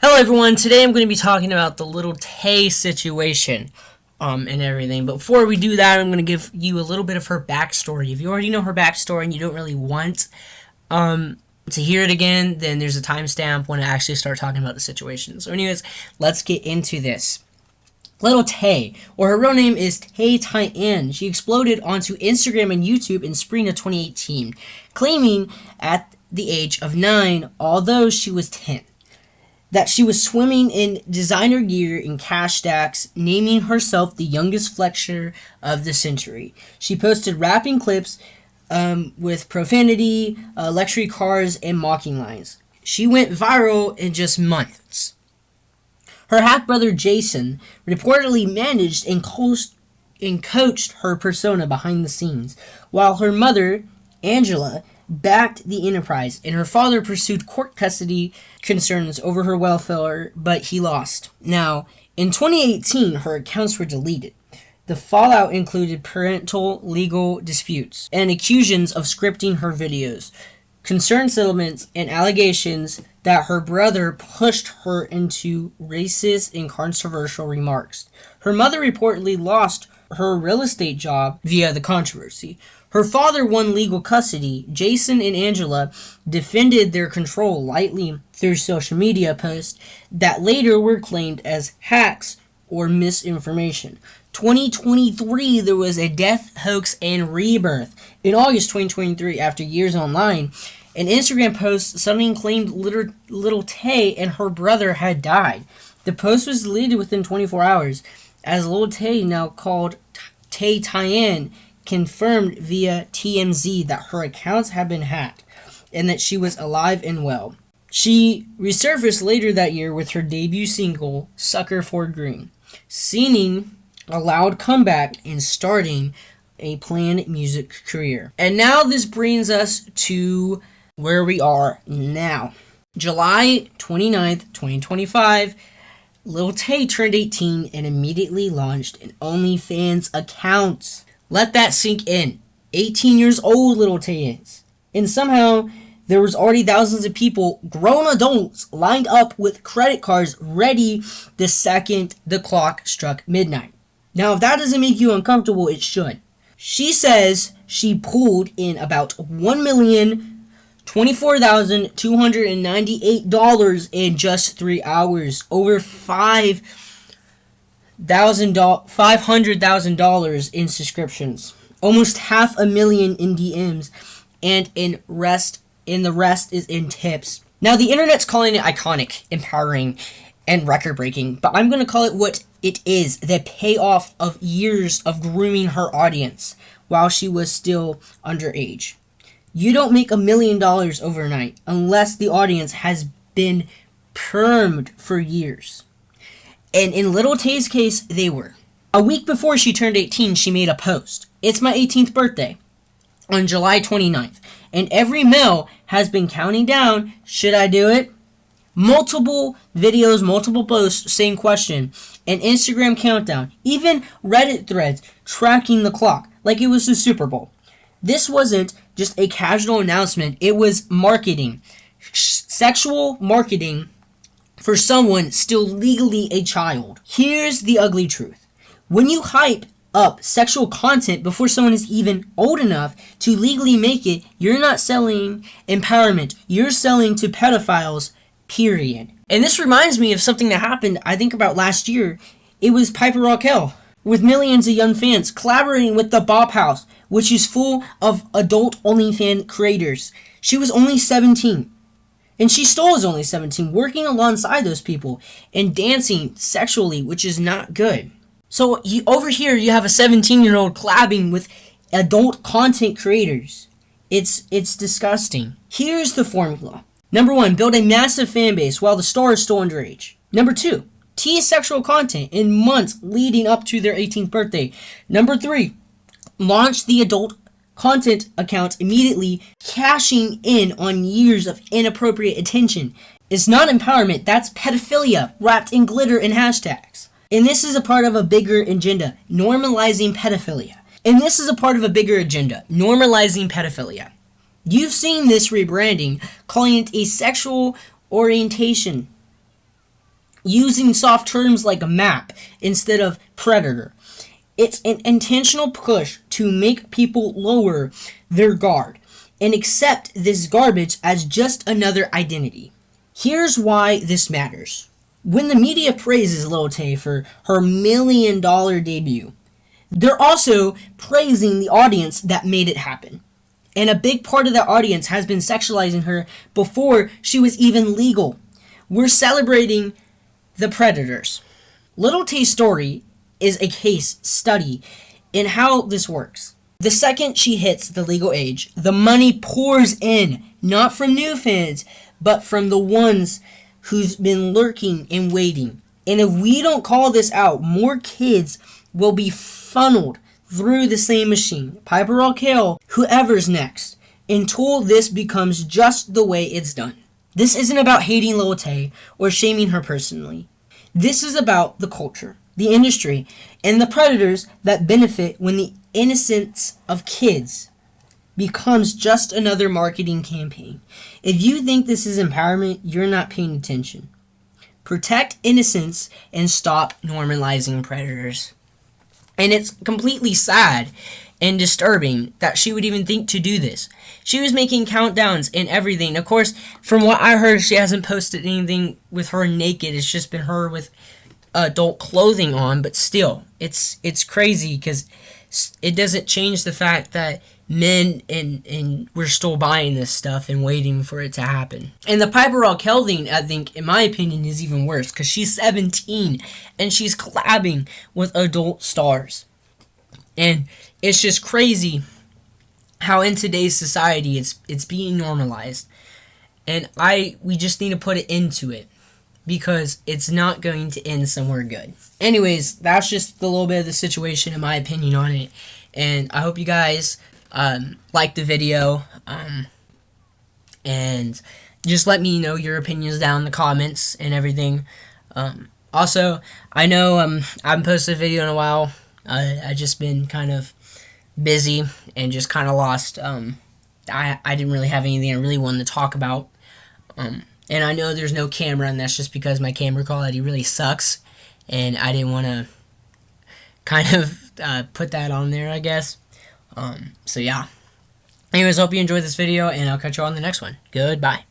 Hello everyone, today I'm going to be talking about the Lil Tay situation and everything. But before we do that, I'm going to give you a little bit of her backstory. If you already know her backstory and you don't really want to hear it again, then there's a timestamp when I actually start talking about the situation. So anyways, let's get into this. Lil Tay, or her real name is Tay. She exploded onto Instagram and YouTube in spring of 2018, claiming at the age of 9, although she was 10. That she was swimming in designer gear and cash stacks, naming herself the youngest flexer of the century. She posted rapping clips with profanity, luxury cars, and mocking lines. She went viral in just months. Her half-brother Jason reportedly managed and coached her persona behind the scenes, while her mother, Angela, backed the enterprise, and her father pursued court custody concerns over her welfare, but he lost. Now, in 2018, her accounts were deleted. The fallout included parental legal disputes and accusations of scripting her videos, concern settlements, and allegations that her brother pushed her into racist and controversial remarks. Her mother reportedly lost her real estate job via the controversy. Her father won legal custody. Jason and Angela defended their control lightly through social media posts that later were claimed as hacks or misinformation. 2023, there was a death hoax and rebirth. In August 2023, after years online, an Instagram post suddenly claimed Lil Tay and her brother had died. The post was deleted within 24 hours, as Lil Tay, now called Tay, confirmed via TMZ that her accounts had been hacked and that she was alive and well. She resurfaced later that year with her debut single, Sucker for Green, seeing a loud comeback and starting a planned music career. And now this brings us to where we are now. July 29th, 2025, Lil Tay turned 18 and immediately launched an OnlyFans account. Let that sink in. 18 years old Lil Tay is. And somehow, there was already thousands of people, grown adults, lined up with credit cards ready the second the clock struck midnight. Now, if that doesn't make you uncomfortable, it should. She says she pulled in about $1,024,298 in just 3 hours. Over $500,000 in subscriptions, almost $500,000 in DMs, and the rest is in tips. Now, the internet's calling it iconic, empowering, and record-breaking, but I'm going to call it what it is: the payoff of years of grooming her audience while she was still underage. You don't make $1 million overnight unless the audience has been permed for years. And in Lil Tay's case, they were. A week before she turned 18, she made a post. It's my 18th birthday on July 29th. And every male has been counting down. Should I do it? Multiple videos, multiple posts, same question. An Instagram countdown. Even Reddit threads tracking the clock like it was the Super Bowl. This wasn't just a casual announcement. It was marketing. Sexual marketing for someone still legally a child. Here's the ugly truth. When you hype up sexual content before someone is even old enough to legally make it, you're not selling empowerment. You're selling to pedophiles, period. And this reminds me of something that happened, I think, about last year. It was Rockelle, with millions of young fans collaborating with the Bop House, which is full of adult OnlyFans creators. She was only 17. And she still is only 17, working alongside those people and dancing sexually, which is not good. So over here, you have a 17-year-old collabing with adult content creators. It's disgusting. Here's the formula. Number 1, build a massive fan base while the star is still underage. Number 2, tease sexual content in months leading up to their 18th birthday. Number 3, launch the adult content account immediately, cashing in on years of inappropriate attention. It's not empowerment, that's pedophilia wrapped in glitter and hashtags. And this is a part of a bigger agenda, normalizing pedophilia. You've seen this rebranding, calling it a sexual orientation. using soft terms like a map instead of predator. It's an intentional push to make people lower their guard and accept this garbage as just another identity. Here's why this matters. When the media praises Lil Tay for her $1 million debut, they're also praising the audience that made it happen. And a big part of that audience has been sexualizing her before she was even legal. We're celebrating the predators. Lil Tay's story is a case study in how this works. The second she hits the legal age, the money pours in, not from new fans, but from the ones who's been lurking and waiting. And if we don't call this out, more kids will be funneled through the same machine, Piper Rockelle, whoever's next, until this becomes just the way it's done. This isn't about hating Lil Tay or shaming her personally. This is about the culture, the industry, and the predators that benefit when the innocence of kids becomes just another marketing campaign. If you think this is empowerment, you're not paying attention. Protect innocence and stop normalizing predators. And it's completely sad and disturbing that she would even think to do this. She was making countdowns and everything. Of course, from what I heard, she hasn't posted anything with her naked. It's just been her with adult clothing on, but still, it's crazy because it doesn't change the fact that men and we're still buying this stuff and waiting for it to happen. And the Piper Rockelle thing, I think, in my opinion, is even worse because she's 17 and she's collabing with adult stars. And it's just crazy how in today's society it's being normalized. And we just need to put an end to it because it's not going to end somewhere good. Anyways, that's just a little bit of the situation, in my opinion, on it. And I hope you guys like the video, and just let me know your opinions down in the comments and everything. Also, I know I haven't posted a video in a while. I just been kind of busy and just kind of lost. I didn't really have anything I really wanted to talk about. And I know there's no camera, and that's just because my camera quality really sucks, and I didn't want to kind of put that on there, I guess. So yeah. Anyways, hope you enjoyed this video, and I'll catch you on the next one. Goodbye.